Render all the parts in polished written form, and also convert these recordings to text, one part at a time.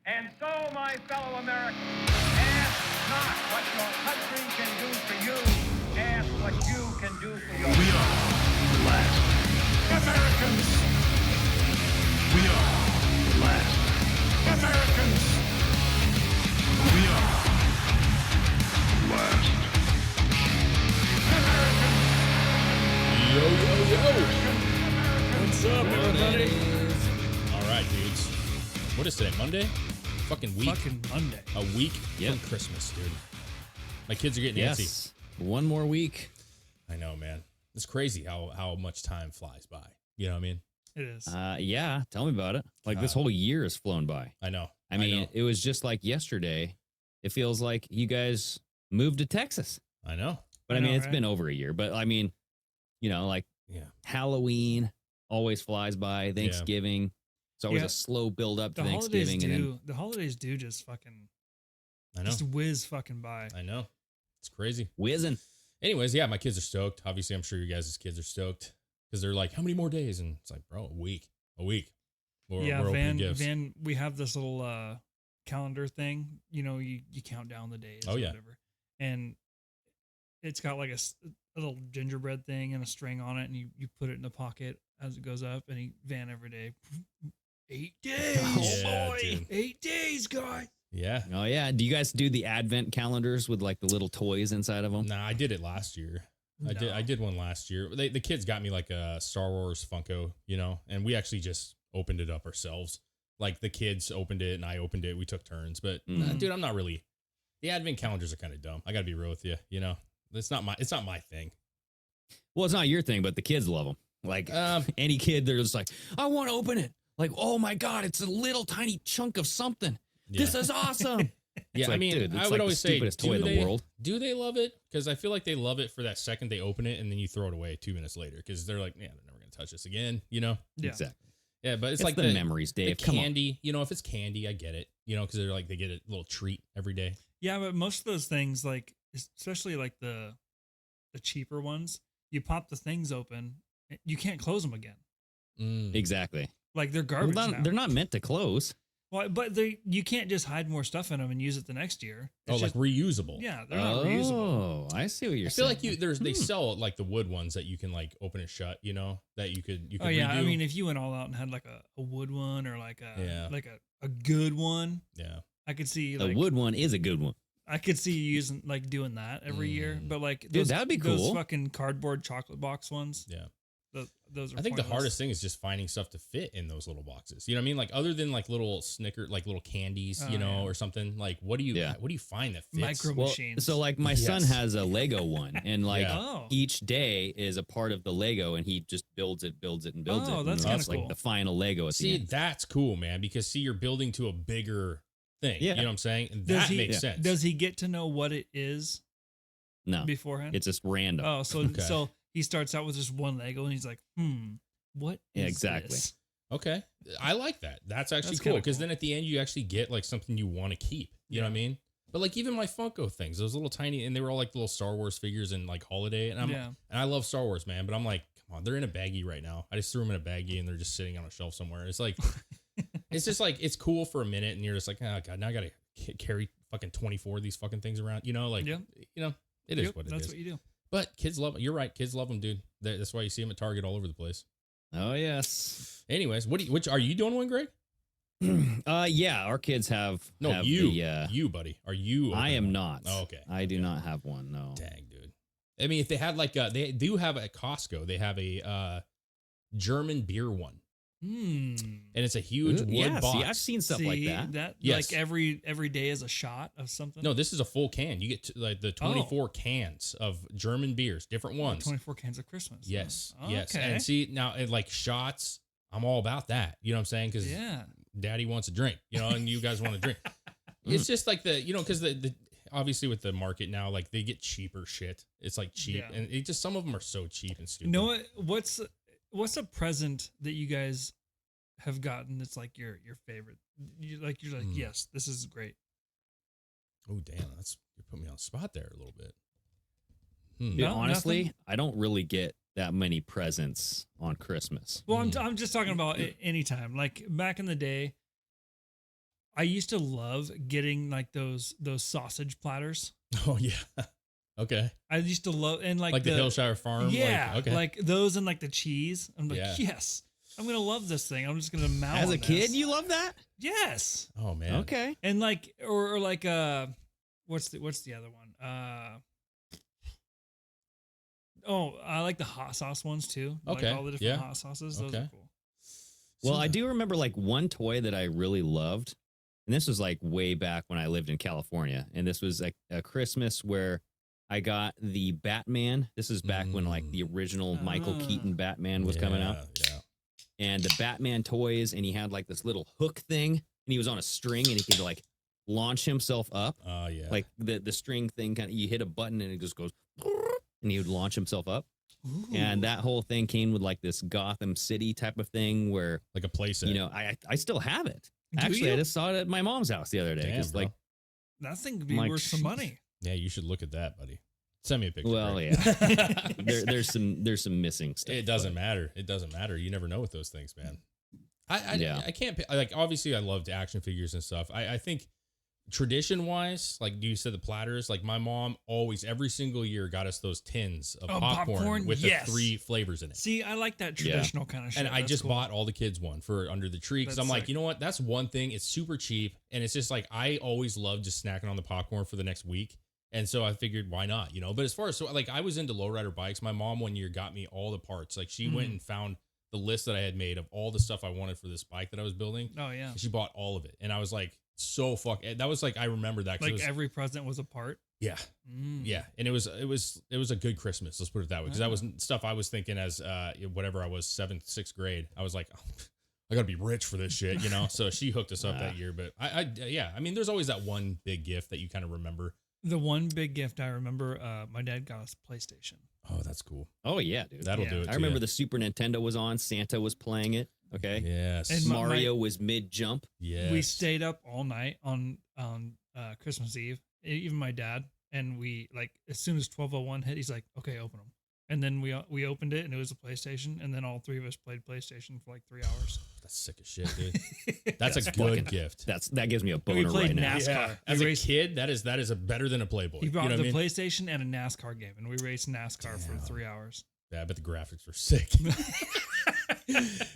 And so, my fellow Americans, ask not what your country can do for you, ask what you can do for yourself. We are the last Americans. We are the last Americans. We are the last Americans. Yo. What's up, everybody? All right, dudes. What is today? Monday? Fucking week. Fucking Monday. A week from Christmas, dude. My kids are getting antsy. One more week. I know, man. It's crazy how much time flies by. You know what I mean? It is. Yeah. Tell me about it. Like this whole year has flown by. I know. I mean, it was just like yesterday. It feels like you guys moved to Texas. I know. But I mean, it's right? been over a year. But I mean, you know, like Halloween always flies by. Thanksgiving. It's always a slow build up to Thanksgiving. The holidays do just fucking, I know. just whiz fucking by. I know. It's crazy. Whizzing. Anyways, yeah, my kids are stoked. Obviously, I'm sure you guys' kids are stoked because they're like, how many more days? And it's like, bro, a week. We're opening gifts. Van, we have this little calendar thing. You know, you count down the days. Oh, or yeah. whatever. And it's got like a little gingerbread thing and a string on it, and you put it in the pocket as it goes up. And Van every day, 8 days. Yeah, boy, dude. 8 days, guys. Yeah. Oh, yeah. Do you guys do the advent calendars with like the little toys inside of them? Nah, I did it last year. I did one last year. The kids got me like a Star Wars Funko, you know, and we actually just opened it up ourselves. Like the kids opened it and I opened it. We took turns, but dude, I'm not really. The advent calendars are kind of dumb. I got to be real with you. You know, it's not my thing. Well, it's not your thing, but the kids love them. Like any kid, they're just like, I want to open it. Like, oh my God, it's a little tiny chunk of something. Yeah. This is awesome. Yeah, like, I mean, dude, I it's would like always the say, stupidest toy in the world. Do they love it? Because I feel like they love it for that second they open it and then you throw it away 2 minutes later because they're like, yeah, they're never going to touch this again, you know? Yeah. Exactly. Yeah, but it's It's like the memories, Dave. The Come on. candy, you know, if it's candy, I get it, you know, because they're like, they get a little treat every day. Yeah, but most of those things, like especially like the cheaper ones, you pop the things open, you can't close them again. Exactly. Like they're garbage now. They're not meant to close. Well, but you can't just hide more stuff in them and use it the next year. It's like reusable. Yeah, they're not reusable. Oh, I see what you're I feel saying. like they sell like the wood ones that you can like open and shut, you know, that you could Oh yeah, redo. I mean, if you went all out and had like a wood one or like a good one, yeah, I could see the like wood one is a good one. I could see you using like doing that every year. But like Dude, those, that'd be those cool. fucking cardboard chocolate box ones. yeah. Those are I think the pointless. hardest thing is just finding stuff to fit in those little boxes. You know what I mean? Like other than like little like little candies, you know, or something. Like what do you find that fits? Micro machines. So like my son has a Lego one, and like Oh. each day is a part of the Lego, and he just builds it. Oh, And that's then kinda it's like cool. the final Lego at the end. That's cool, man. Because you're building to a bigger thing. Yeah. You know what I'm saying? And that makes sense. Does he get to know what it is No, beforehand? it's just random. Oh, so he starts out with just one Lego and he's like, what is exactly. this? Okay. I like that. That's actually That's cool. kinda Because cool. then at the end, you actually get like something you want to keep. You know what I mean? But like even my Funko things, those little tiny, and they were all like little Star Wars figures and like holiday. And and I love Star Wars, man. But I'm like, come on, they're in a baggie right now. I just threw them in a baggie and they're just sitting on a shelf somewhere. It's like, it's just like, it's cool for a minute. And you're just like, oh God, now I got to carry fucking 24 of these fucking things around. You know, like, you know, it is what it is. That's what you do. But kids love it. You're right. Kids love them, dude. That's why you see them at Target all over the place. Oh yes. Anyways, which are you doing one, Greg? Yeah, our kids have. You, buddy. Are you? I am one? not. Oh, okay. I do not have one. No. Dang, dude. I mean, if they had like they do have at Costco, they have a German beer one, and it's a huge wood box. See, I've seen stuff like that. Yes. Like every day is a shot of something. No, this is a full can. You get like the 24 cans of German beers, different ones. 24 cans of Christmas. Yes, Oh, yes. okay. And see now, and like shots, I'm all about that. You know what I'm saying? Because Daddy wants a drink, you know, and you guys want a drink. It's just like because the obviously with the market now, like they get cheaper shit. It's like cheap, and it just some of them are so cheap and stupid. You know what? What's a present that you guys have gotten that's like your favorite? You're like, yes, this is great. Oh damn, you put me on the spot there a little bit. Dude, honestly, I don't really get that many presents on Christmas. Well, I'm just talking about anytime. Like back in the day, I used to love getting like those sausage platters. Oh yeah. Okay. I used to love and like the Hillshire Farm. Yeah, like, okay. like those and like the cheese. I'm like, Yeah. yes, I'm gonna love this thing. I'm just gonna mount. As on a kid, this. you love that? Yes. Oh man. Okay. And like or like what's the other one? I like the hot sauce ones too. Okay. Like all the different hot sauces. Those are cool. Well, I do remember like one toy that I really loved. And this was like way back when I lived in California. And this was like a Christmas where I got the Batman. This is back when like the original Michael Keaton Batman was coming out. Yeah. And the Batman toys. And he had like this little hook thing. And he was on a string and he could like launch himself up. Oh, yeah. Like the string thing, kind of, you hit a button and it just goes, and he would launch himself up. Ooh. And that whole thing came with like this Gotham City type of thing where, like a playset. You know, I still have it. Actually, I just saw it at my mom's house the other day. Damn, like that thing could be worth some money. Yeah, you should look at that, buddy. Send me a picture. Well, yeah. there's some missing stuff. It doesn't matter. It doesn't matter. You never know with those things, man. I can't like obviously I loved action figures and stuff. I think tradition wise, like you said, the platters, like my mom always every single year got us those tins of popcorn with the 3 flavors in it. See, I like that traditional kind of shit. And I just bought all the kids one for under the tree because I'm like, you know what? That's one thing. It's super cheap. And it's just like, I always love just snacking on the popcorn for the next week. And so I figured, why not? You know, but as far as like I was into lowrider bikes. My mom one year got me all the parts. Like she went and found the list that I had made of all the stuff I wanted for this bike that I was building. Oh, yeah. And she bought all of it. And I was like, so that was like I remember that like every present was a part. Yeah. Yeah. And it was a good Christmas, let's put it that way, because that was stuff I was thinking as whatever I was 7th 6th grade. I was like, oh, I gotta be rich for this shit, you know. So she hooked us up that year. But I mean there's always that one big gift that you kind of remember. The one big gift I remember, my dad got us a PlayStation. Oh, that's cool. Oh yeah, dude. That'll do it. I remember the Super Nintendo was on, Santa was playing it. Okay. Yes. And Mario was mid jump. Yeah. We stayed up all night on Christmas Eve. Even my dad, and we like as soon as 12:01 hit, he's like, "Okay, open them." And then we opened it, and it was a PlayStation. And then all 3 of us played PlayStation for like 3 hours. That's sick as shit, dude. That's a good gift. That gives me a boner right now. NASCAR. Yeah. As a kid, that is a better than a Playboy. He brought you know the PlayStation and a NASCAR game, and we raced NASCAR for 3 hours. Yeah, I bet the graphics were sick.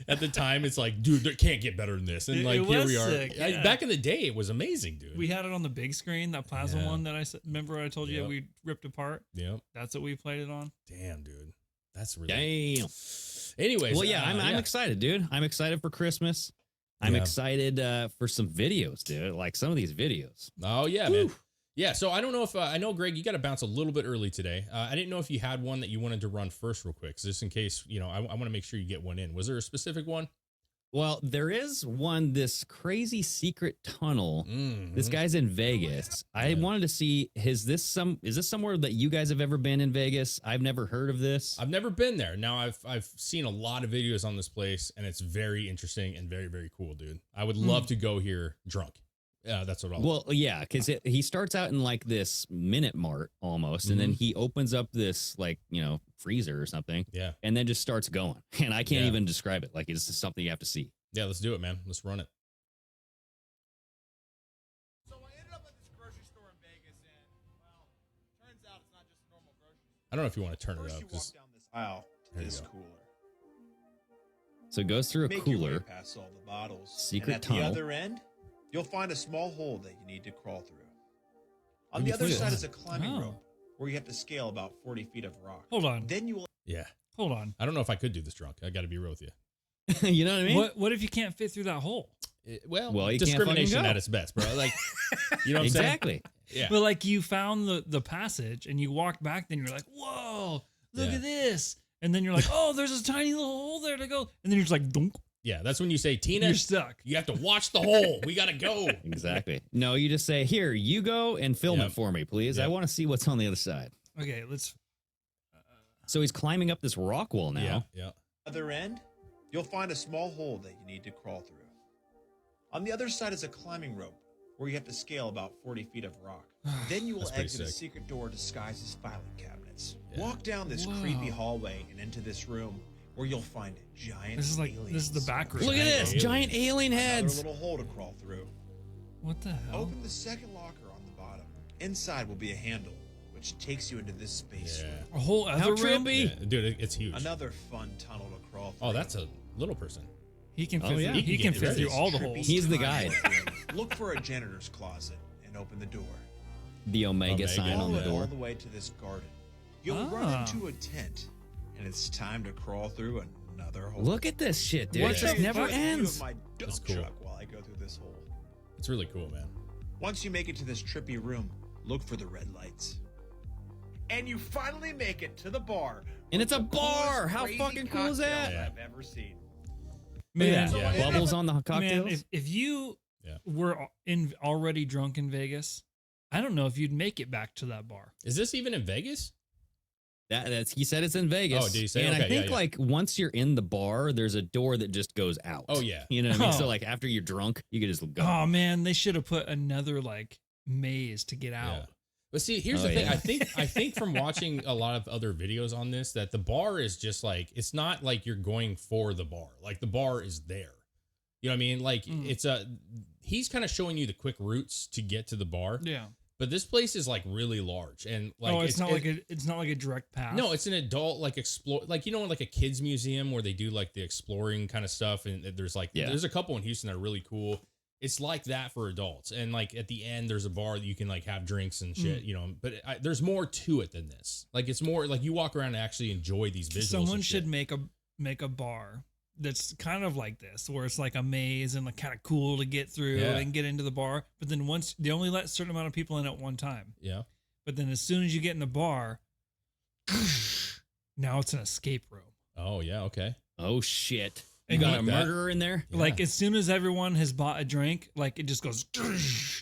At the time, it's like, dude, there can't get better than this. And like, here we are. Sick, yeah. Back in the day, it was amazing, dude. We had it on the big screen, that plasma one that remember I told you we ripped apart. Yep. That's what we played it on. Damn, dude. That's really damn. Anyways, well, yeah, I'm excited, dude. I'm excited for Christmas. I'm excited for some videos, dude. Like some of these videos. Oh yeah, man. Yeah, so I don't know if I know, Greg, you got to bounce a little bit early today. I didn't know if you had one that you wanted to run first, real quick, just in case. You know, I want to make sure you get one in. Was there a specific one? Well, there is one. This crazy secret tunnel. Mm-hmm. This guy's in Vegas. I wanted to see. Is this somewhere that you guys have ever been in Vegas? I've never heard of this. I've never been there. Now I've seen a lot of videos on this place, and it's very interesting and very, very cool, dude. I would love to go here drunk. Yeah, that's what I'll. Well, yeah, because he starts out in like this Minute Mart almost, and then he opens up this like freezer or something. Yeah, and then just starts going, and I can't even describe it. Like it's just something you have to see. Yeah, let's do it, man. Let's run it. So I ended up at this grocery store in Vegas, and well, turns out it's not just a normal grocery store. I don't know if you want to turn it up. First, you walk down this aisle to this cooler. So it goes through a cooler. Past all the bottles. Secret and at tunnel. the other end, you'll find a small hole that you need to crawl through. On the other side is a climbing rope where you have to scale about 40 feet of rock. Hold on. Then you will. Yeah. Hold on. I don't know if I could do this drunk. I got to be real with you. You know what I mean? What if you can't fit through that hole? Well, you discrimination can't at its best, bro. Like, you know what I'm saying? Exactly. Yeah. But like you found the passage and you walked back, then you're like, whoa, look at this. And then you're like, oh, there's a tiny little hole there to go. And then you're just like, dunk. Yeah, that's when you say, Tina, you're stuck. You have to watch the hole. We got to go. Exactly. No, you just say, here, you go and film it for me, please. I want to see what's on the other side. Okay, let's. So he's climbing up this rock wall now. Yeah. Other end, you'll find a small hole that you need to crawl through. On the other side is a climbing rope where you have to scale about 40 feet of rock. Then you will exit a secret door disguised as filing cabinets. Yeah. Walk down this creepy hallway and into this room where you'll find giant aliens. This is the back room. Look at this, giant alien heads. Another little hole to crawl through. What the hell? Open the second locker on the bottom. Inside will be a handle, which takes you into this space room. A whole other room? Yeah, dude, it's huge. Another fun tunnel to crawl through. Oh, that's a little person. He can fit, yeah. he can fit through all the holes. He's the guy. Look for a janitor's closet and open the door. The Omega sign on the Follow it all door. the way to this garden. You'll run into a tent, and it's time to crawl through another hole. Look at this shit, dude. What It just the never Take a view ends. of my That's dump cool. truck while I go through this hole. It's really cool, man. Once you make it to this trippy room, look for the red lights. And you finally make it to the bar. And it's a with the bar! coolest, How crazy fucking cool is cocktails that? I've ever seen. Man, Look at that. Yeah. Bubbles on the cocktails. man, if you Yeah. were already drunk in Vegas, I don't know if you'd make it back to that bar. Is this even in Vegas? That's he said it's in Vegas. Oh, did he say? And Okay, I think yeah. like once you're in the bar, there's a door that just goes out. Oh, yeah. You know what I mean? Oh. So like after you're drunk, you can just go. Oh man, they should have put another like maze to get out. Yeah. But see, here's Oh, the thing. yeah. I think from watching a lot of other videos on this that the bar is just like it's not like you're going for the bar. Like the bar is there. You know what I mean? Like it's he's kind of showing you the quick routes to get to the bar. Yeah. But this place is like really large and like it's not like a direct path. no, it's an adult like explore like like a kids museum where they do like the exploring kind of stuff and there's like there's a couple in Houston that are really cool. It's like that for adults and like at the end there's a bar that you can like have drinks and shit, but there's more to it than this. Like it's more like you walk around and actually enjoy these visuals. Someone should make a bar that's kind of like this, where it's like a maze and like kind of cool to get through and get into the bar. But then once they only let a certain amount of people in at one time. Yeah. But then as soon as you get in the bar, now it's an escape room. Oh yeah, okay. Oh shit. You And got like a that. murderer in there? Yeah. Like as soon as everyone has bought a drink, like it just goes,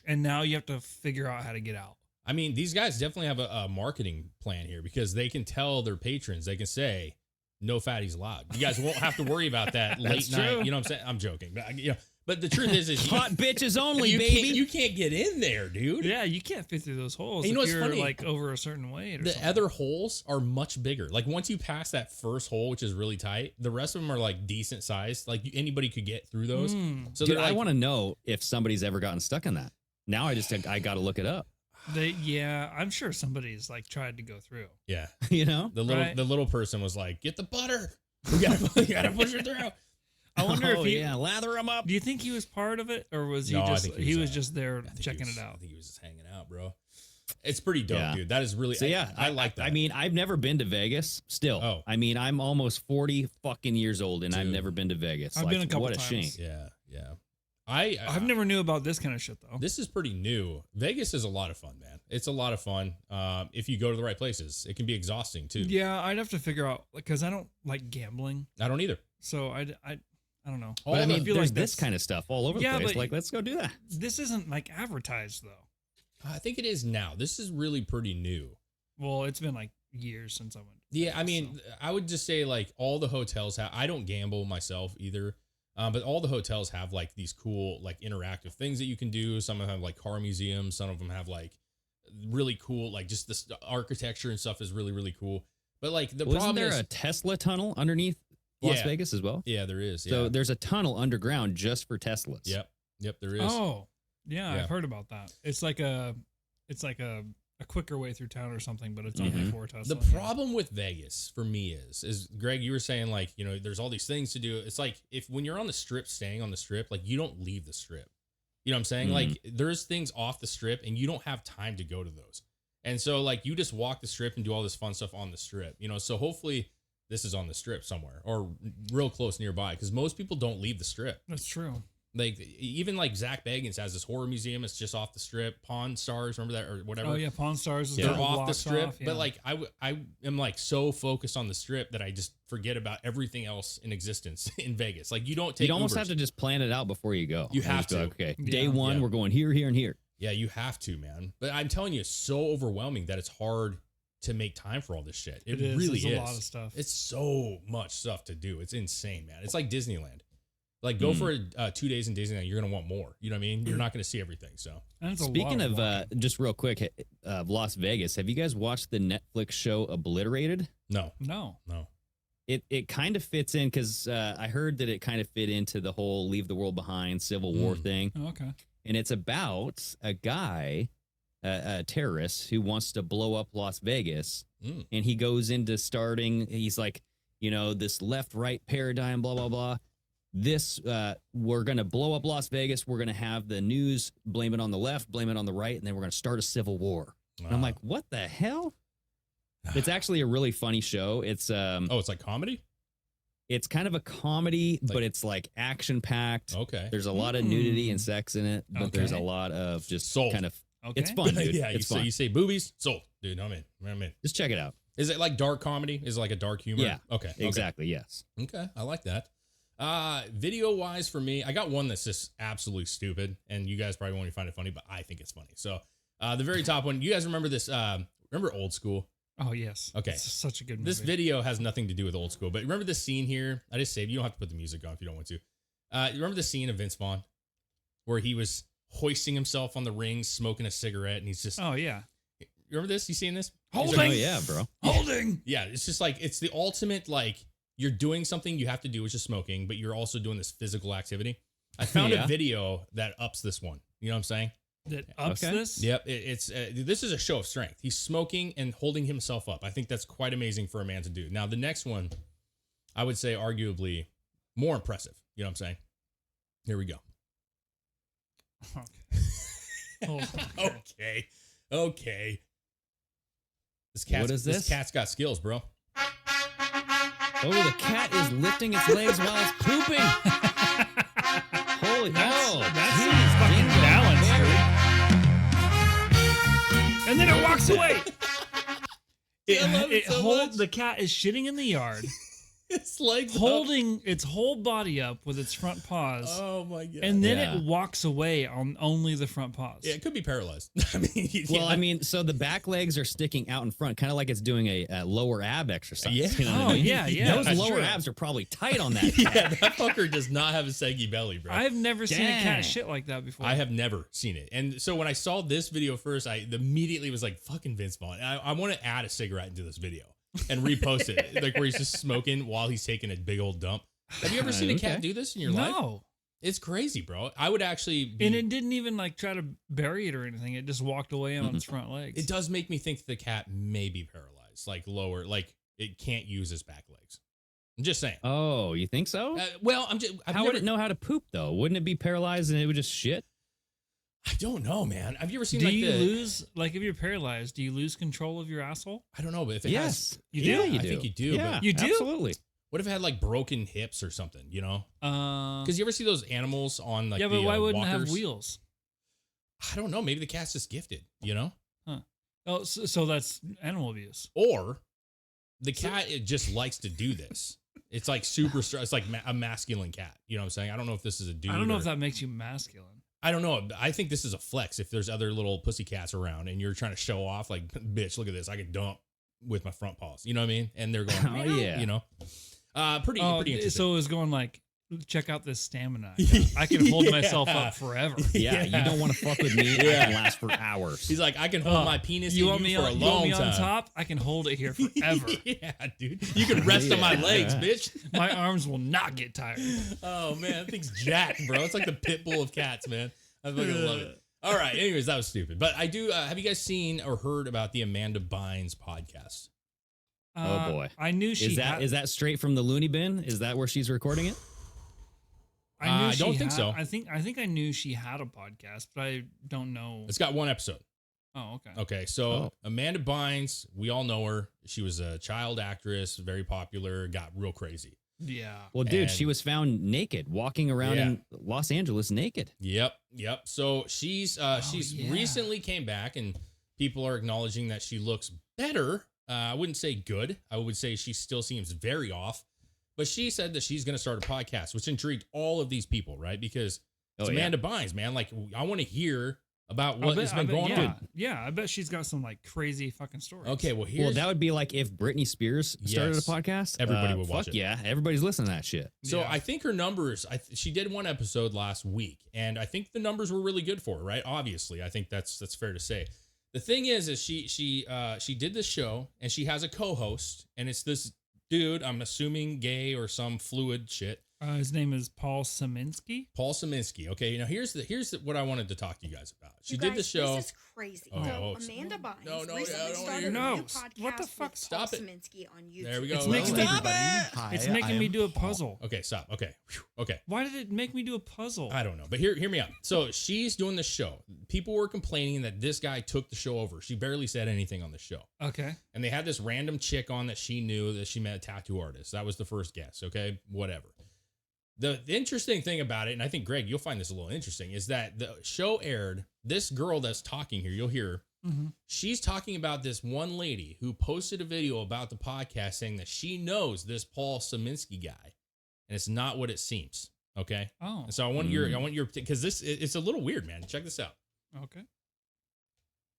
and now you have to figure out how to get out. I mean, these guys definitely have a marketing plan here because they can tell their patrons, they can say, no fatties allowed. You guys won't have to worry about that late That's night. true. You know what I'm saying? I'm joking. But, but the truth is Hot bitches only, you baby. you can't get in there, dude. Yeah, you can't fit through those holes And you know if what's you're funny? like over a certain weight. Or The something. other holes are much bigger. Like once you pass that first hole, which is really tight, the rest of them are like decent sized. Like anybody could get through those. So Dude, they're I like, want to know if somebody's ever gotten stuck in that. Now I got to look it up. I'm sure somebody's like tried to go through. yeah. You know? Right. The little person was like, get the butter. You gotta push it through. I wonder if he. lather them up. Do you think he was part of it, or was he No, I just think he was just there I think checking he was, it I out? think he was just hanging out, bro. It's pretty dope, Yeah. dude. That is really. So yeah, I like that. I mean, I've never been to Vegas. Still, Oh. I mean, I'm almost 40 fucking years old, and I've Dude. never been to Vegas. I've been a couple what a times. shame. yeah. I've Never knew about this kind of shit though. This is pretty new. Vegas is a lot of fun, man. It's a lot of fun. If you go to the right places, it can be exhausting too. Yeah, I'd have to figure out because I don't like gambling, I don't either. so I don't know. All But I the- mean, feel there's like this that's- kind of stuff all over Yeah, the place. but- Like, let's go do that. This isn't like advertised though. I think it is now. This is really pretty new. Well, it's been like years since I went. Yeah, I mean, I would just say like all the hotels have. I don't gamble myself either, but all the hotels have like these cool like interactive things that you can do. Some of them have like car museums. Some of them have like really cool like just the architecture and stuff is really really cool. But like the Wasn't problem there is, a Tesla tunnel underneath Las Yeah. Vegas as well? yeah, there is. Yeah. So there's a tunnel underground just for Teslas. Yep, there is. Oh, yeah, Yeah. I've heard about that. It's like a quicker way through town or something, but it's only for Tesla. The problem with Vegas for me is Greg, you were saying like, there's all these things to do. It's like when you're on the strip, staying on the strip, like you don't leave the strip. You know what I'm saying? Like there's things off the strip and you don't have time to go to those. And so like you just walk the strip and do all this fun stuff on the strip, so hopefully this is on the strip somewhere or real close nearby because most people don't leave the strip. That's true. Like even like Zach Bagans has this horror museum. It's just off the strip. Pawn Stars, remember that or whatever? Oh yeah, Pawn Stars. Is They're a couple off the blocks strip, off, yeah. but like I am like so focused on the strip that I just forget about everything else in existence in Vegas. Like you don't take. You'd almost Ubers. have to just plan it out before you go. You And have just be to. like, okay, Yeah. day one, Yeah. we're going here, here, and here. Yeah, you have to, man. But I'm telling you, it's so overwhelming that it's hard to make time for all this shit. It is. really It's is a lot of stuff. It's so much stuff to do. It's insane, man. It's like Disneyland. Like go for 2 days in Disneyland, you're gonna want more. You know what I mean? You're not gonna see everything. So And it's a Speaking lot of, walking. just real quick, Las Vegas, have you guys watched the Netflix show Obliterated? no. No. It kind of fits in because I heard that it kind of fit into the whole leave the world behind Civil War thing. Oh, okay. and it's about a guy, a terrorist who wants to blow up Las Vegas, and he goes into starting. He's like, this left-right paradigm, blah blah blah. This we're gonna blow up Las Vegas. We're gonna have the news blame it on the left, blame it on the right, and then we're gonna start a civil war. And I'm like, what the hell? It's actually a really funny show. It's it's like comedy. It's kind of a comedy, but it's like action packed. Okay. There's a lot of nudity and sex in it, but there's a lot of just Sold. kind of. Okay. It's fun, dude. Yeah, it's fun. you say boobies, sold, dude. I'm in. Just check it out. Is it like dark comedy? Is it like a dark humor? Yeah. Okay. Exactly. Yes. Okay. I like that. Video wise for me, I got one that's just absolutely stupid, and you guys probably won't even find it funny, but I think it's funny. So, the very top one, you guys remember this? Remember Old School? Oh yes. Okay. It's such a good movie. This video has nothing to do with Old School, but remember this scene here? I just saved. You don't have to put the music on if you don't want to. You remember the scene of Vince Vaughn where he was hoisting himself on the rings, smoking a cigarette, and he's just. Oh yeah. You remember this? You seen this? Holding. Oh yeah, bro. Holding. Yeah, it's just like it's the ultimate like you're doing something you have to do, which is smoking, but you're also doing this physical activity. I found a video that ups this one. You know what I'm saying? That ups Okay. this. Yep, it's this is a show of strength. He's smoking and holding himself up. I think that's quite amazing for a man to do. Now, the next one, I would say arguably more impressive. You know what I'm saying? Here we go. Okay. Okay. This What is This this? cat's got skills, bro. Oh, the cat is lifting its legs while it's pooping. Holy That's geez, some fucking dingo balance, berry. dude. And then it walks away. I love it so much. The cat is shitting in the yard, It's like holding its whole body up with its front paws, Oh my god! and then Yeah. it walks away on only the front paws. Yeah, it could be paralyzed. I mean, Well, I mean, so the back legs are sticking out in front, kind of like it's doing a lower ab exercise. Yeah. You know what Oh, I mean? yeah, yeah, Those that's lower true. abs are probably tight on that. yeah, cat. that fucker does not have a saggy belly, bro. I've never seen a Dang. cat shit like that before. I have never seen it. And so when I saw this video first, I immediately was like, fucking Vince Vaughn. I want to add a cigarette into this video and repost it. Like where he's just smoking while he's taking a big old dump. Have you ever seen a cat do this in your life? No. It's crazy, bro. I would actually be, And it didn't even like try to bury it or anything. It just walked away on its front legs. it does make me think the cat may be paralyzed, like lower, like it can't use its back legs. I'm just saying. Oh, you think so? Well, How would it know how to poop though? Wouldn't it be paralyzed and it would just shit? I don't know, man. Have you ever seen Do like you the lose, like if you're paralyzed, do you lose control of your asshole? I don't know, but if it Yes. has, You Yeah, do? you I do. think you do. Yeah, But You do? Absolutely. what if it had like broken hips or something? You know, because you ever see those animals on like yeah, the, but why wouldn't it walkers? have wheels? I don't know. Maybe the cat's just gifted. You know, Oh, so that's animal abuse. or the cat it just likes to do this. It's like super. It's like a masculine cat. You know what I'm saying? I don't know if this is a dude. I don't know or- if that makes you masculine. I don't know. I think this is a flex. If there's other little pussy cats around and you're trying to show off, like, bitch, look at this. I can dump with my front paws. You know what I mean? And they're going, Oh, yeah. You know, pretty interesting. So it was going like, check out this stamina. I can hold myself up forever. Yeah, you don't want to fuck with me. I can last for hours. He's like, I can hold my penis You in want you me for a on, you want long me time. on top? I can hold it here forever. Yeah, dude. You can rest on my Yeah. legs, bitch. My arms will not get tired. Oh, man. That thing's jacked, bro. It's like the pit bull of cats, man. I fucking love it. All right. Anyways, that was stupid. But I do. Have you guys seen or heard about the Amanda Bynes podcast? Oh, boy. I knew she Is that straight from the loony bin? Is that where she's recording it? I she don't think had- so. I think I knew she had a podcast, but I don't know. It's got one episode. Oh, okay. Okay, so Amanda Bynes, we all know her. She was a child actress, very popular, got real crazy. Yeah. Well, dude, And- she was found naked, walking around in Los Angeles naked. Yep. So she's yeah. recently came back, and people are acknowledging that she looks better. I wouldn't say good. I would say she still seems very off. But she said that she's going to start a podcast, which intrigued all of these people, right? Because it's Amanda Bynes, man. Like, I want to hear about what has been going on. Yeah, I bet she's got some like crazy fucking stories. Okay, well, here's... Well, that would be like if Britney Spears started Yes. a podcast. Everybody would watch fuck it. Yeah, everybody's listening to that shit. So Yeah. I think her numbers, she did one episode last week, and I think the numbers were really good for her, right? Obviously, I think that's fair to say. The thing is she did this show, and she has a co-host, and it's this dude, I'm assuming gay or some fluid shit. His name is Paul Szymanski. Paul Szymanski. Okay, now here's what I wanted to talk to you guys about. She did the show. This is crazy. Oh, so Amanda Bynes recently started a new podcast what the fuck? with Stop Paul it. Szymanski on YouTube. There we go. It's making me, Hi, it's I making me am do a Paul. puzzle. Okay, stop. Okay. Whew. Okay. Why did it make me do a puzzle? I don't know, but hear me out. So she's doing the show. People were complaining that this guy took the show over. She barely said anything on the show. Okay. And they had this random chick on that she knew that she met a tattoo artist. That was the first guess. Okay, whatever. The interesting thing about it, and I think, Greg, you'll find this a little interesting, is that the show aired. This girl that's talking here, you'll hear her. Mm-hmm. She's talking about this one lady who posted a video about the podcast saying that she knows this Paul Szymanski guy, and it's not what it seems. Okay. Oh. And so I want your, because it's a little weird, man. Check this out. Okay.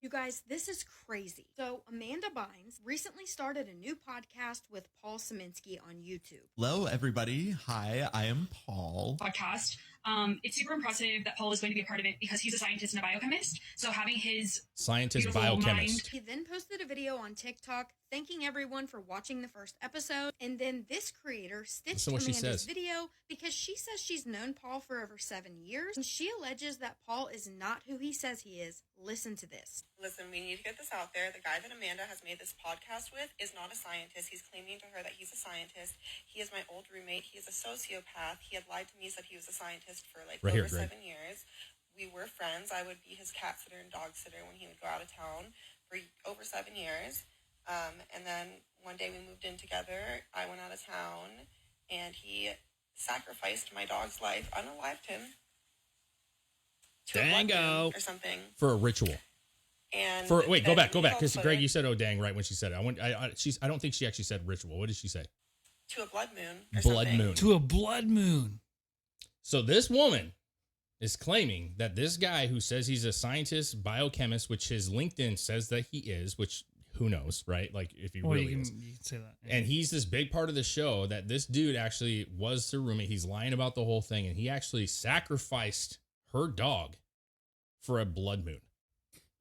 You guys, this is crazy. So Amanda Bynes recently started a new podcast with Paul Szymanski on YouTube. Hello, everybody. Hi, I am Paul. Podcast. It's super impressive that Paul is going to be a part of it because he's a scientist and a biochemist. So having his Scientist, beautiful biochemist. He then posted a video on TikTok thanking everyone for watching the first episode. And then this creator stitched Listen what she Amanda's says. video because she says she's known Paul for over 7 years. And she alleges that Paul is not who he says he is. Listen to this. Listen, we need to get this out there. The guy that Amanda has made this podcast with is not a scientist. He's claiming to her that he's a scientist. He is my old roommate. He is a sociopath. He had lied to me, said he was a scientist for like Right over here, Greg. 7 years. We were friends. I would be his cat sitter and dog sitter when he would go out of town for over 7 years. And then one day we moved in together. I went out of town and he sacrificed my dog's life, unalived him to a blood Dango. moon or something. For a ritual. And Wait, go then back. we Because both Greg, put you said "oh dang" right when she said it. I don't think she actually said ritual. What did she say? to a blood moon or Blood something. moon. To a blood moon. So this woman is claiming that this guy who says he's a scientist, biochemist, which his LinkedIn says that he is, which who knows, right? Like if he really you is. can say that. Yeah. And he's this big part of the show that this dude actually was her roommate. He's lying about the whole thing, and he actually sacrificed her dog for a blood moon.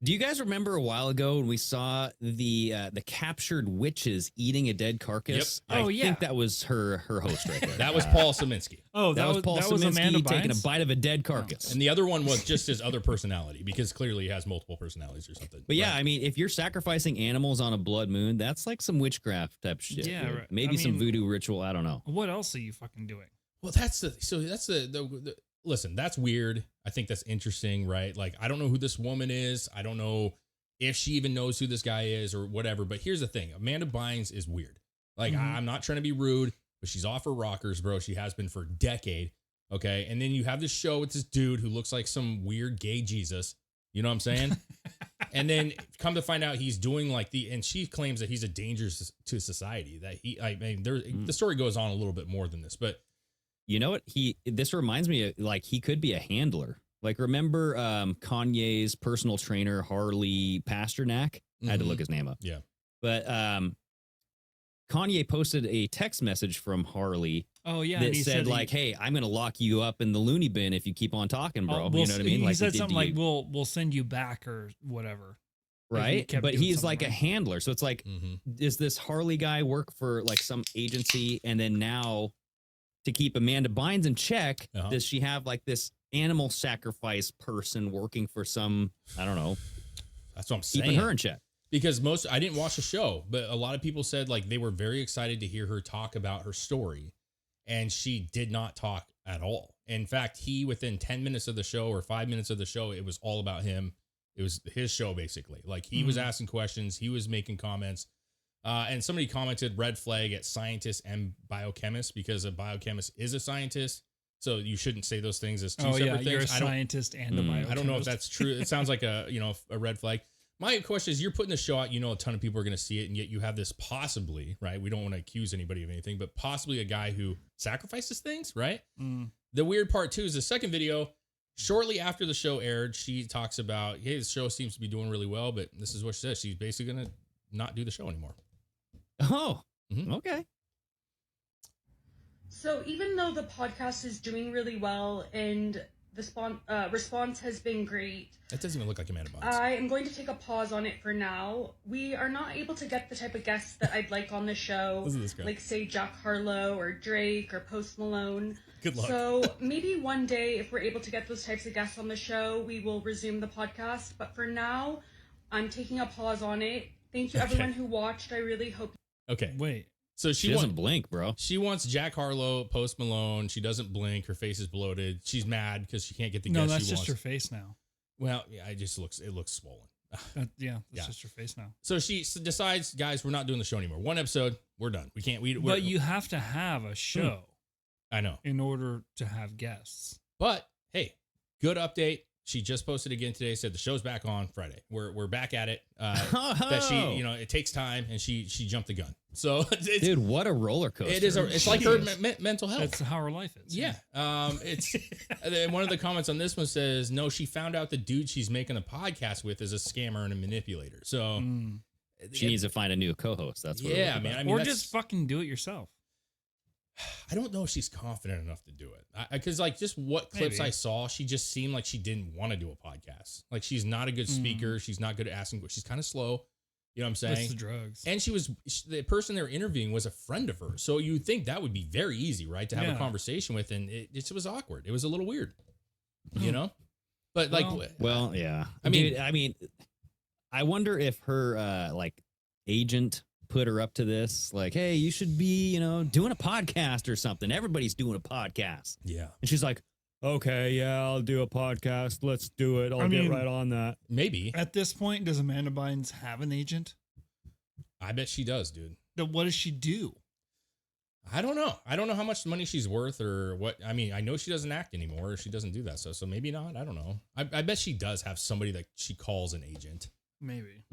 Do you guys remember a while ago when we saw the captured witches eating a dead carcass? Yep. Oh, I yeah. think that was her host right there. That was Paul Szymanski. Oh, that was Paul that was Szymanski Amanda taking a Bynes? bite of a dead carcass. And the other one was just his other personality, because clearly he has multiple personalities or something. But yeah, Right. I mean, if you're sacrificing animals on a blood moon, that's like some witchcraft type shit. Yeah, dude. right. Maybe I some mean- voodoo ritual. I don't know. What else are you fucking doing? Well, that's the listen, that's weird. I think that's interesting, right? Like, I don't know who this woman is. I don't know if she even knows who this guy is or whatever. But here's the thing. Amanda Bynes is weird. Like, I'm not trying to be rude, but she's off her rockers, bro. She has been for a decade. Okay. And then you have this show with this dude who looks like some weird gay Jesus. You know what I'm saying? And then come to find out he's doing like and she claims that he's a danger to society, that the story goes on a little bit more than this, but You know what? This reminds me of, like, he could be a handler. Like, remember Kanye's personal trainer, Harley Pasternak? I had to look his name up. Yeah. But Kanye posted a text message from Harley Oh, yeah. that and he said, like, hey, I'm going to lock you up in the loony bin if you keep on talking, bro. You know what I mean? He Like said did something to like, you. we'll send you back or whatever. Like, he Right? kept But doing he's something like a wrong. handler. So it's like, does this Harley guy work for like some agency? And then now to keep Amanda Bynes in check, does she have like this animal sacrifice person working for some, I don't know. That's what I'm saying. Keeping her in check. Because I didn't watch the show, but a lot of people said like they were very excited to hear her talk about her story, and she did not talk at all. In fact, within 10 minutes of the show or 5 minutes of the show, it was all about him. It was his show, basically. Like, he was asking questions, he was making comments, and somebody commented red flag at scientist and biochemist, because a biochemist is a scientist. So you shouldn't say those things as two separate things. You're a scientist and a biochemist. I don't know if that's true. It sounds like a red flag. My question is, you're putting the show out, a ton of people are going to see it, and yet you have this possibly, right? We don't want to accuse anybody of anything, but possibly a guy who sacrifices things, right? The weird part too is the second video, shortly after the show aired, she talks about, hey, the show seems to be doing really well, but this is what she says. She's basically going to not do the show anymore. Oh, okay. So even though the podcast is doing really well and response has been great. That doesn't even look like Amanda Bynes. I am going to take a pause on it for now. We are not able to get the type of guests that I'd like on the show, Listen to this guy. like say Jack Harlow or Drake or Post Malone. Good luck. So maybe one day, if we're able to get those types of guests on the show, we will resume the podcast. But for now, I'm taking a pause on it. Thank you, everyone who watched. I really hope. Okay. Wait. So she doesn't blink, bro. She wants Jack Harlow, Post Malone. She doesn't blink. Her face is bloated. She's mad because she can't get the guest she wants. No, that's just her face now. Well, yeah, it looks swollen. That's just her face now. So she decides, guys, we're not doing the show anymore. One episode, we're done. We can't. But you have to have a show. I know. In order to have guests. But hey, good update. She just posted again today. Said the show's back on Friday. We're back at it. That she, it takes time, and she jumped the gun. So, dude, what a roller coaster! It is. It's like her mental health. That's how her life is. Yeah. It's one of the comments on this one says, no, she found out the dude she's making a podcast with is a scammer and a manipulator. So she needs to find a new co-host. That's what. Yeah, man. I mean, or just fucking do it yourself. I don't know if she's confident enough to do it. Because just what clips I saw, she just seemed like she didn't want to do a podcast. Like she's not a good speaker. She's not good at asking. She's kind of slow. You know what I'm saying? That's the drugs. And the person they were interviewing was a friend of hers. So you would think that would be very easy, right? To have a conversation with. And it just was awkward. It was a little weird, you know? But well, yeah. I mean, I wonder if her agent put her up to this, like, hey, you should be, doing a podcast or something. Everybody's doing a podcast. Yeah. And she's like, okay, yeah, I'll do a podcast. Let's do it. I'll get right on that. Maybe. At this point, does Amanda Bynes have an agent? I bet she does, dude. Then what does she do? I don't know. I don't know how much money she's worth or what. I mean, I know she doesn't act anymore. Or she doesn't do that stuff. So maybe not. I don't know. I bet she does have somebody that she calls an agent. Maybe.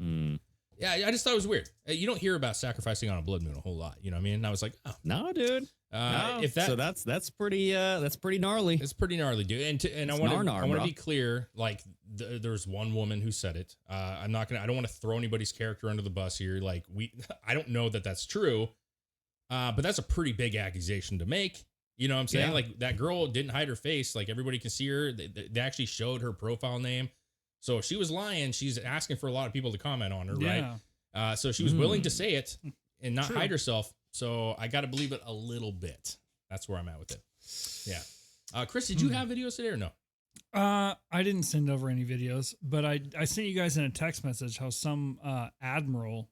Yeah, I just thought it was weird. You don't hear about sacrificing on a blood moon a whole lot. You know what I mean? And I was like, oh. No, dude. No. So that's pretty gnarly. It's pretty gnarly, dude. And I want to be clear. Like, there's one woman who said it. I don't want to throw anybody's character under the bus here. Like, I don't know that that's true. But that's a pretty big accusation to make. You know what I'm saying? Yeah. Like, that girl didn't hide her face. Like, everybody can see her. They actually showed her profile name. So if she was lying, she's asking for a lot of people to comment on her, right? So she was willing to say it and not hide herself. So I got to believe it a little bit. That's where I'm at with it. Yeah. Chris, did you have videos today or no? I didn't send over any videos, but I sent you guys in a text message how some admiral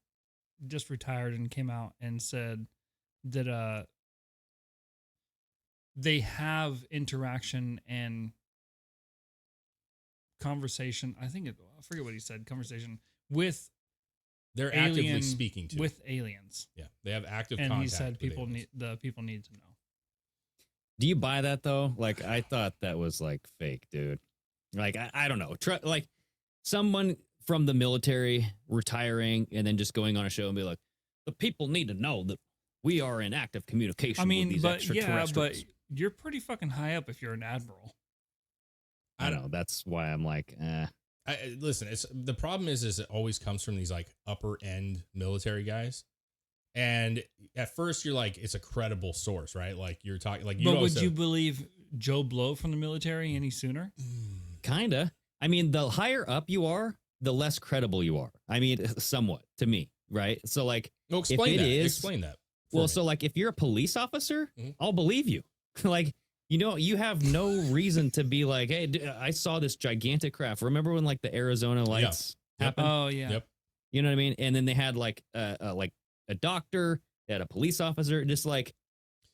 just retired and came out and said that they have interaction and conversation. I forget what he said. Conversation with they're actively speaking to with aliens. Yeah, they have active and contact. And he said people aliens. need to know. Do you buy that though? Like, I thought that was like fake, dude. Like, I don't know. Like someone from the military retiring and then just going on a show and be like, the people need to know that we are in active communication with these extraterrestrials. But you're pretty fucking high up if you're an admiral. I know. That's why I'm like, listen, the problem is it always comes from these like upper end military guys. And at first you're like, it's a credible source, right? Like you're talking like, but would you believe Joe Blow from the military any sooner? Kinda. I mean, the higher up you are, the less credible you are. I mean, somewhat to me, right? So like, explain that. Well, so like if you're a police officer, I'll believe you. Like, you have no reason to be like, hey, I saw this gigantic craft. Remember when like the Arizona lights happened? Oh yeah. Yep. You know what I mean? And then they had like a doctor, they had a police officer, just like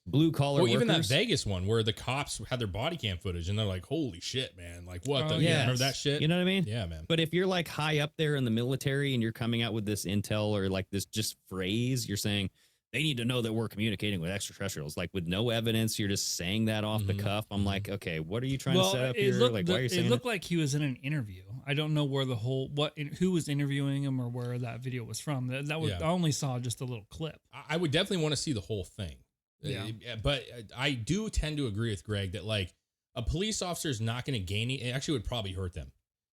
blue collar workers. Even that Vegas one where the cops had their body cam footage and they're like, holy shit, man. Like what? Remember that shit? You know what I mean? Yeah, man. But if you're like high up there in the military and you're coming out with this intel or like this just phrase, you're saying, they need to know that we're communicating with extraterrestrials, like with no evidence. You're just saying that off the cuff. I'm like, okay, what are you trying to set up here? Like, why are you saying it looked like he was in an interview. I don't know where who was interviewing him or where that video was from. That was I only saw just a little clip. I would definitely want to see the whole thing. Yeah. But I do tend to agree with Greg that like a police officer is not going to gain it. It actually would probably hurt them.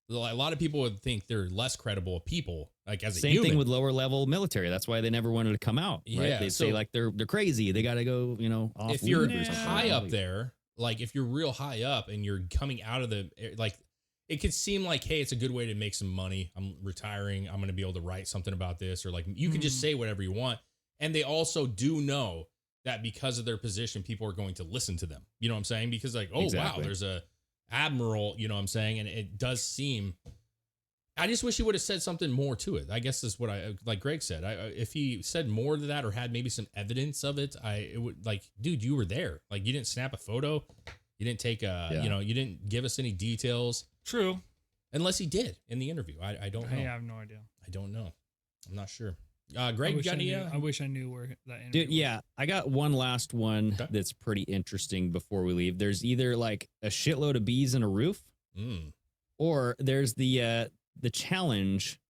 A lot of people would think they're less credible people, like as a Same human. thing with lower level military. That's why they never wanted to come out. Right? Yeah, They say like they're crazy. They got to go, off. If you're high up there, like if you're real high up and you're coming out of the like, it could seem like, hey, it's a good way to make some money. I'm retiring. I'm going to be able to write something about this, or like you can just say whatever you want. And they also do know that because of their position, people are going to listen to them. You know what I'm saying? Because like, oh, wow, there's a admiral, you know what I'm saying? And it does seem, I just wish he would have said something more to it. I guess that's what like Greg said. If he said more to that or had maybe some evidence of it, it would like, dude, you were there. Like you didn't snap a photo. You didn't take you didn't give us any details. True. Unless he did in the interview. I don't know. I have no idea. I don't know. I'm not sure. Greg, got any? I wish I knew where that interview Dude, yeah, I got one last one that's pretty interesting before we leave. There's either like a shitload of bees in a roof, or there's the challenge.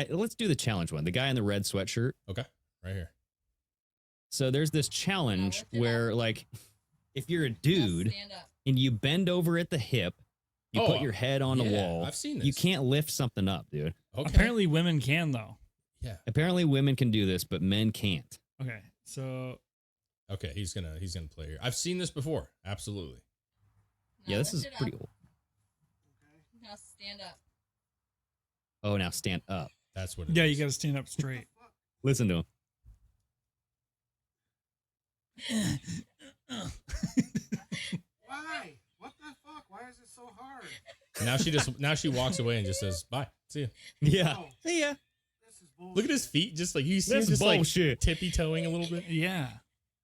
Let's do the challenge one. The guy in the red sweatshirt. Okay, right here. So there's this challenge where, like, if you're a dude and you bend over at the hip, you put your head on a wall. I've seen this. You can't lift something up, dude. Okay. Apparently, women can though. Yeah. Apparently, women can do this, but men can't. Okay, so. Okay, he's gonna play here. I've seen this before. Absolutely. Yeah, this is pretty old. Now stand up. Oh, now stand up. That's what it is. Yeah, you got to stand up straight. Listen to him. Why? What the fuck? Why is it so hard? Now she walks away and just says, bye. See ya. Yeah. Oh, See ya. this is bullshit. Look at his feet. Just like you see him This just bullshit. like tippy toeing a little bit. Yeah.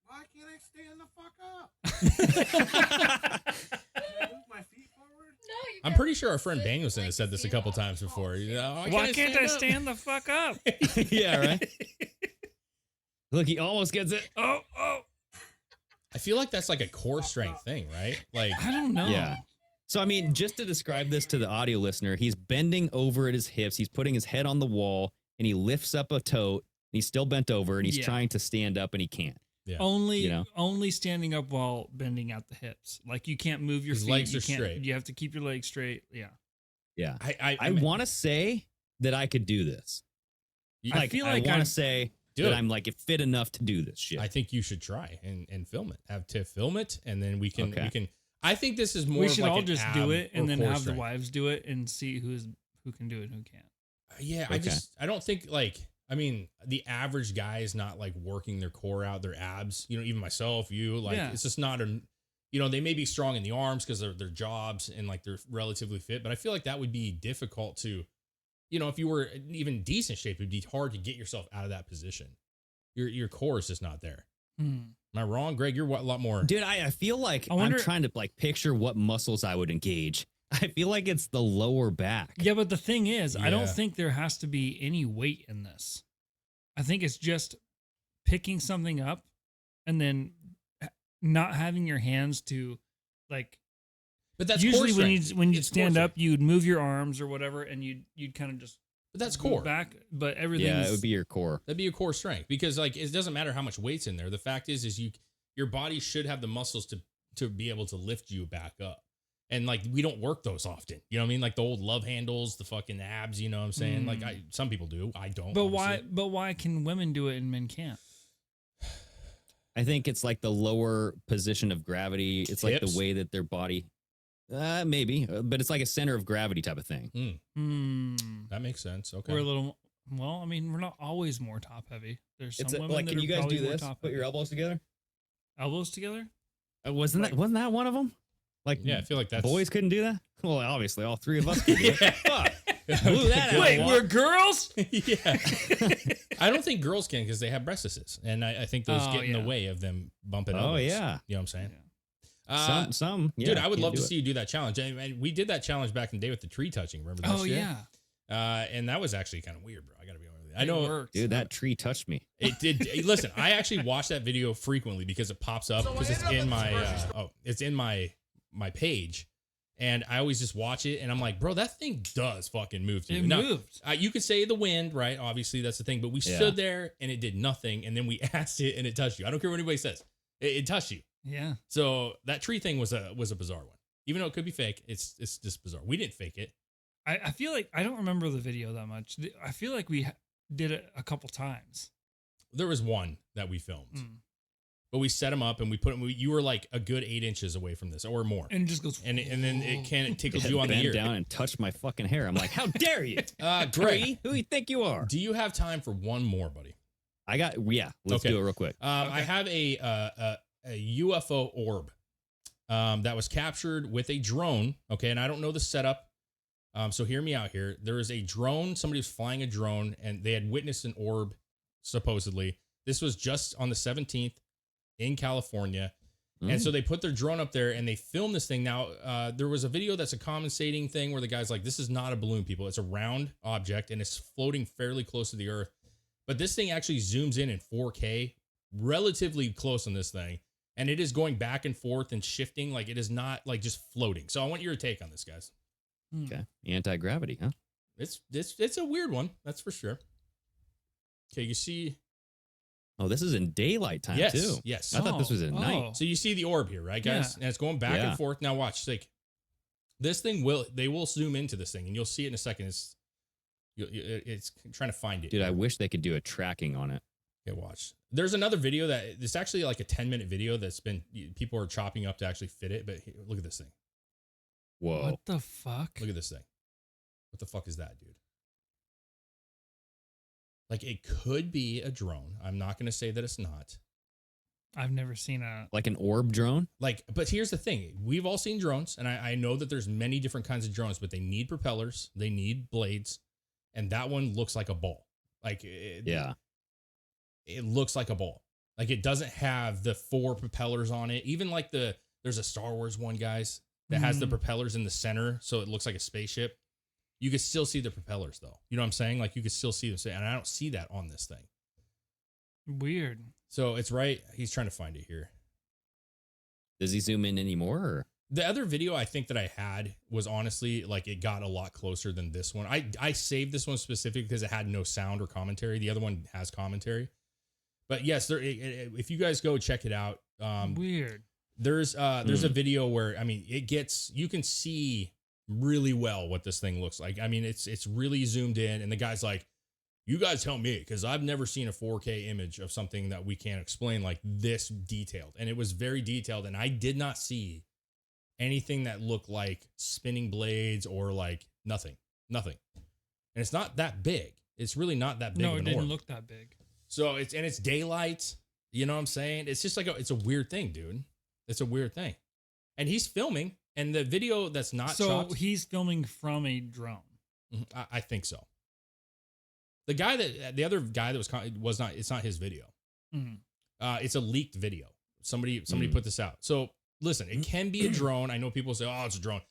Why can't I stand the fuck up? Can I move my feet forward? No, you I'm pretty sure our friend Danielson has said this a couple times before. You know, Why can't I stand the fuck up? Yeah, right. Look, he almost gets it. Oh. I feel like that's like a core strength thing, right? Like I don't know. Yeah. So, I mean, just to describe this to the audio listener, he's bending over at his hips. He's putting his head on the wall, and he lifts up a tote. And he's still bent over, and he's trying to stand up, and he can't. Yeah. Only standing up while bending out the hips. Like you can't move your His feet. legs you are can't, straight. You have to keep your legs straight. Yeah. Yeah. I want to say that I could do this. I feel like I want to say Do that it. I'm like fit enough to do this shit. I think you should try and film it. Have Tiff film it, and then we can. Okay. I think this is more. We of should like all an just ab do it and or then core have strength. the wives do it and see who can do it and who can't. Yeah, Okay. I don't think like. I mean, the average guy is not like working their core out, their abs. You know, even myself, it's just not a. You know, they may be strong in the arms because of their jobs and like they're relatively fit, but I feel like that would be difficult to. You know, if you were even decent shape, it'd be hard to get yourself out of that position. Your core is just not there. Am I wrong, Greg? You're a lot more. Dude, I feel like I'm trying to like picture what muscles I would engage. I feel like it's the lower back. Yeah, but the thing is, I Yeah. don't think there has to be any weight in this. I think it's just picking something up and then not having your hands to like. But that's usually core strength. when you It's stand core up, you'd move your arms or whatever, and you'd kind of just. But that's move core. back. But everything. Yeah, it would be your core. That'd be your core strength because like it doesn't matter how much weight's in there. The fact is your body should have the muscles to be able to lift you back up. And like we don't work those often. You know what I mean? Like the old love handles, the fucking abs, you know what I'm saying? Like some people do. I don't. But obviously. why can women do it and men can't? I think it's like the lower position of gravity. It's like Hips? the way that their body, maybe, but it's like a center of gravity type of thing. That makes sense. Okay. We're a little. Well, I mean, we're not always more top heavy. There's some It's women like, that can are you guys probably do more this? top Put heavy. your elbows together. Elbows together. Wasn't that one of them? Like, yeah, I feel like that's boys couldn't do that. Well, obviously, all three of us could do it. Fuck. Blew that out. Wait, we're girls? Yeah. I don't think girls can because they have breastises, and I think those get in the way of them bumping. Oh, elbows. yeah. You know what I'm saying? Some. Yeah, dude, I would can't love do to it. see you do that challenge. And we did that challenge back in the day with the tree touching. Remember that? Oh shit? yeah. And that was actually kind of weird, bro. I gotta be honest with you. I know, worked. Dude, that tree touched me. it did. Listen, I actually watch that video frequently because it pops up because it's in my it's in my page, and I always just watch it, and I'm like, bro, that thing does fucking move to It me. Now, moved. you could say the wind, right? Obviously, that's the thing. But we stood there, and it did nothing, and then we asked it, and it touched you. I don't care what anybody says. It touched you. Yeah. So that tree thing was a bizarre one. Even though it could be fake, it's just bizarre. We didn't fake it. I feel like I don't remember the video that much. I feel like we did it a couple times. There was one that we filmed. but we set them up and we put them. You were like a good 8 inches away from this or more, and it just goes. And then it tickles you on the bend ear. down and touch my fucking hair. I'm like, how dare you? Greg, who you think you are? Do you have time for one more, buddy? Let's do it real quick. I have a UFO orb that was captured with a drone. Okay, and I don't know the setup. So hear me out here. There is a drone. Somebody was flying a drone, and they had witnessed an orb. Supposedly, this was just on the 17th in California. And so they put their drone up there and they filmed this thing. Now, there was a video that's a compensating thing where the guy's like, this is not a balloon, people. It's a round object and it's floating fairly close to the earth. But this thing actually zooms in 4K, relatively close on this thing. And it is going back and forth and shifting. Like it is not like just floating. So I want your take on this, guys. Okay. Anti-gravity, huh? It's a weird one. That's for sure. Okay, you see. Oh, this is in daylight time too. Yes. I thought this was at night. So you see the orb here, right, guys? And it's going back and forth. Now watch. Like this thing they will zoom into this thing, and you'll see it in a second. It's trying to find it. Dude, I wish they could do a tracking on it. Okay, watch. There's another video that it's actually like a 10-minute video that's been people are chopping up to actually fit it. But here, look at this thing. Whoa! What the fuck? Look at this thing. What the fuck is that, dude? Like it could be a drone. I'm not going to say that it's not. I've never seen like an orb drone. Like, but here's the thing: we've all seen drones, and I know that there's many different kinds of drones, but they need propellers, they need blades, and that one looks like a ball. Like, it looks like a ball. Like it doesn't have the 4 propellers on it. Even like there's a Star Wars one, guys, that has the propellers in the center, so it looks like a spaceship. You can still see the propellers, though. You know what I'm saying? Like you can still see them, and I don't see that on this thing. Weird. So it's right. He's trying to find it here. Does he zoom in anymore? Or? The other video I think that I had was honestly like it got a lot closer than this one. I saved this one specifically because it had no sound or commentary. The other one has commentary. But yes, if you guys go check it out. Weird. There's a video where you can see really well what this thing looks like. I mean, it's really zoomed in, and the guy's like, you guys help me because I've never seen a 4K image of something that we can't explain like this detailed. And it was very detailed, and I did not see anything that looked like spinning blades or like nothing. And it's not that big. It's really not that big. No, it didn't look that big. So it's daylight. You know what I'm saying? It's just like it's a weird thing, dude. It's a weird thing. And he's filming, and the video that's not chopped. So he's filming from a drone. I think so. The other guy that was not. It's not his video. It's a leaked video. Somebody put this out. So listen, it can be a drone. I know people say, "Oh, it's a drone,"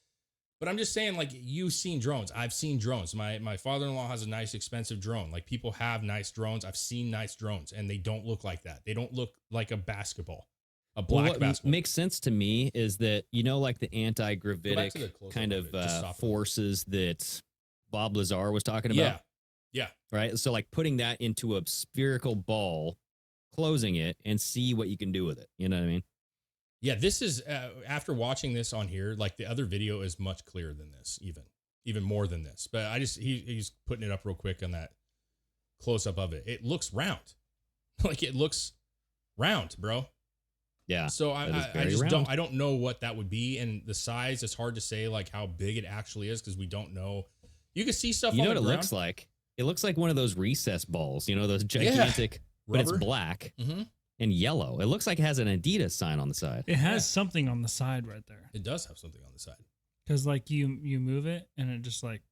but I'm just saying, like you've seen drones. I've seen drones. My father-in-law has a nice, expensive drone. Like people have nice drones. I've seen nice drones, and they don't look like that. They don't look like a basketball. A black basketball. Makes sense to me is that, like the anti-gravitic kind of forces that Bob Lazar was talking about. Yeah. Right. So like putting that into a spherical ball, closing it, and see what you can do with it. You know what I mean? Yeah. This is after watching this on here, like the other video is much clearer than this, even more than this. But he's putting it up real quick on that close up of it. It looks round. Like it looks round, bro. Yeah. So I don't know what that would be, and the size. It's hard to say like how big it actually is because we don't know. You can see stuff. You know on what the it ground. looks like? It looks like one of those recess balls. Those gigantic, but it's black and yellow. It looks like it has an Adidas sign on the side. It has something on the side right there. It does have something on the side. Because like you move it, and it just like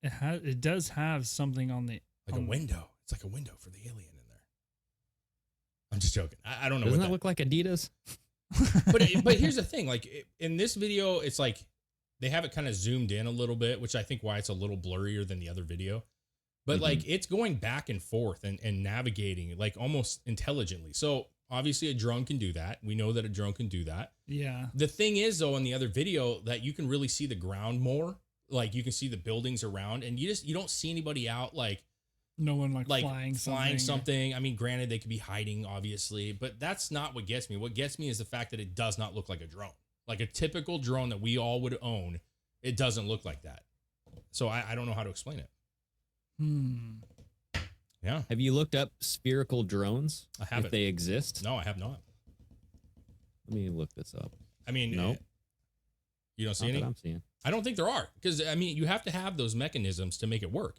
it does have something on the a window. It's like a window for the alien in there. I'm just joking. I don't know. Doesn't that look like Adidas? but here's the thing. Like in this video, it's like they have it kind of zoomed in a little bit, which I think why it's a little blurrier than the other video. But like it's going back and forth and navigating like almost intelligently. So obviously a drone can do that. We know that a drone can do that. Yeah. The thing is though, in the other video that you can really see the ground more. Like you can see the buildings around, and you don't see anybody out like no one like flying something. I mean, granted, they could be hiding, obviously, but that's not what gets me. What gets me is the fact that it does not look like a drone. Like a typical drone that we all would own, it doesn't look like that. So I don't know how to explain it. Yeah. Have you looked up spherical drones? I haven't. If they exist? No, I have not. Let me look this up. I mean, nope. You don't see Not any? that I'm seeing. I don't think there are, because I mean, you have to have those mechanisms to make it work.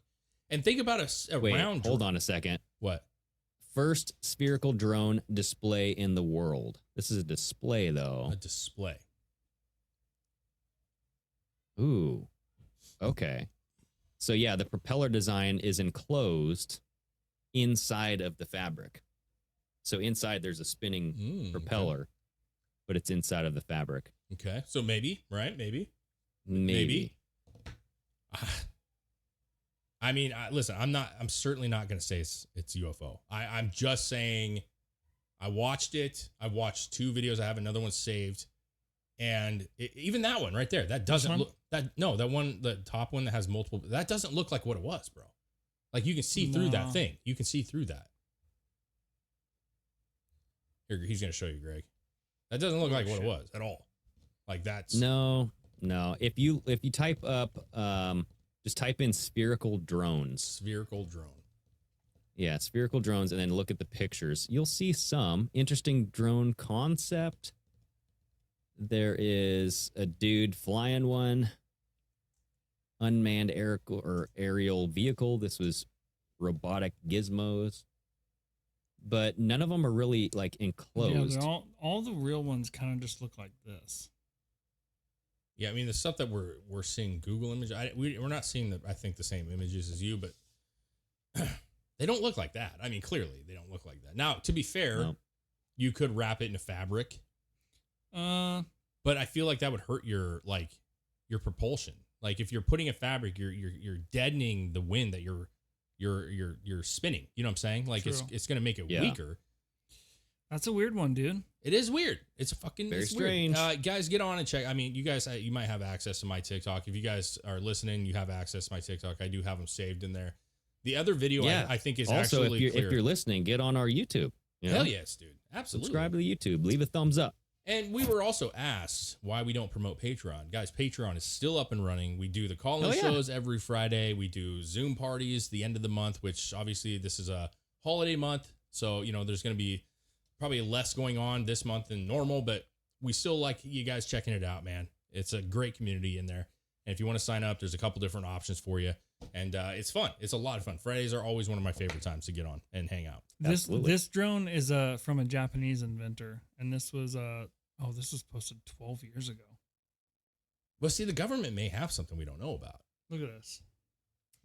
And think about a Wait, round. hold on a second. What? First spherical drone display in the world. This is a display, though. A display. Ooh. Okay. So yeah, the propeller design is enclosed inside of the fabric. So inside there's a spinning propeller, but it's inside of the fabric. Okay. So maybe, right? Maybe. I mean, listen, I'm certainly not going to say it's UFO. I'm just saying I watched it. I watched 2 videos. I have another one saved. And even that one right there, that doesn't look that one, the top one that has multiple, that doesn't look like what it was, bro. Like you can see through that thing. You can see through that. Here, he's going to show you, Greg. That doesn't look like what it was at all. Like that's no. If you type up, just type in spherical drones. Spherical drone. Yeah, spherical drones, and then look at the pictures. You'll see some interesting drone concept. There is a dude flying one. Unmanned aerial vehicle. This was robotic gizmos. But none of them are really like enclosed. Yeah, all the real ones kind of just look like this. Yeah, I mean the stuff that we're seeing Google images. We're not seeing I think the same images as you, but they don't look like that. I mean, clearly they don't look like that. Now, to be fair, you could wrap it in a fabric. But I feel like that would hurt your propulsion. Like if you're putting a fabric, you're deadening the wind that you're spinning. You know what I'm saying? Like it's gonna make it weaker. That's a weird one, dude. It is weird. It's a fucking very strange. Weird. Guys, get on and check. I mean, you guys, you might have access to my TikTok. If you guys are listening, you have access to my TikTok. I do have them saved in there. The other video I think is also actually if you're listening, get on our YouTube. Hell yes, dude. Absolutely. Subscribe to the YouTube. Leave a thumbs up. And we were also asked why we don't promote Patreon. Guys, Patreon is still up and running. We do the call-in shows every Friday. We do Zoom parties the end of the month, which obviously this is a holiday month. So, there's going to be probably less going on this month than normal, but we still like you guys checking it out, man. It's a great community in there. And if you want to sign up, there's a couple different options for you. And it's fun. It's a lot of fun. Fridays are always one of my favorite times to get on and hang out. This drone is from a Japanese inventor, and this was this was posted 12 years ago. Well, see, the government may have something we don't know about. Look at this.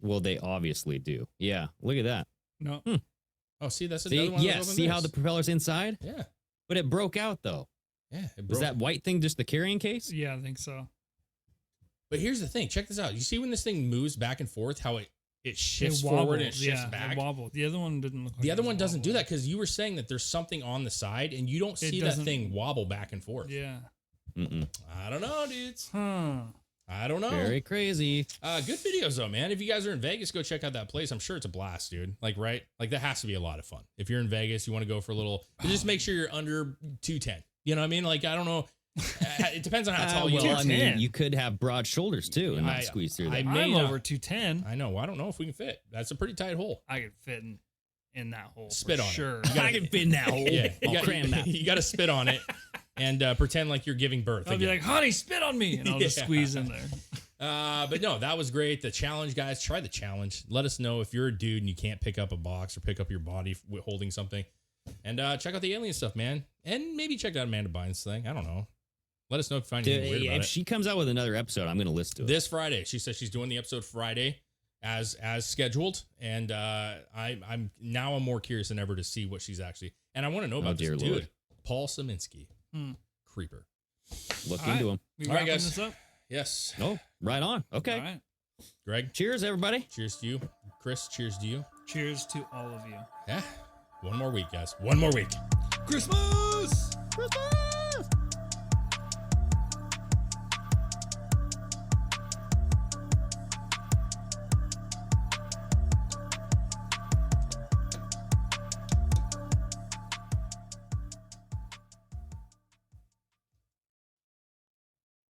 Well, they obviously do. Yeah, look at that. No. Oh, see, that's another one. Yes, see how the propeller's inside? Yeah. But it broke out, though. Yeah. Was that white thing just the carrying case? Yeah, I think so. But here's the thing. Check this out. You see when this thing moves back and forth, how it shifts forward and it shifts back? It wobbled. The other one didn't look like the other one doesn't do that because you were saying that there's something on the side and you don't see that thing wobble back and forth. Yeah. I don't know, dudes. Huh. I don't know. Very crazy. Good videos though, man. If you guys are in Vegas, go check out that place. I'm sure it's a blast, dude. Like, right? Like that has to be a lot of fun. If you're in Vegas, you want to go for a little, just make sure you're under 210. You know what I mean? Like, I don't know. It depends on how tall you are. I mean, you could have broad shoulders too and not squeeze through that. I'm over 210. I know. I don't know if we can fit. That's a pretty tight hole. I could fit in that hole. Spit on it. I can fit in that hole. Yeah, I'll cram that. You got to spit on it and pretend like you're giving birth. I'll be like, honey, spit on me. And I'll just squeeze in there. But no, that was great. The challenge, guys, try the challenge. Let us know if you're a dude and you can't pick up a box or pick up your body holding something. And check out the alien stuff, man. And maybe check out Amanda Bynes' thing. I don't know. Let us know if you find anything weird about it. If she comes out with another episode, I'm going to listen to it. This Friday. She says she's doing the episode Friday as scheduled. And I'm more curious than ever to see what she's actually. And I want to know about this dude, Lord. Paul Szymanski. Creeper. Look into him. All right, guys. Yes. Oh, right on. Okay. All right. Greg. Cheers, everybody. Cheers to you. Chris, cheers to you. Cheers to all of you. Yeah. One more week, guys. One more week. Christmas! Christmas!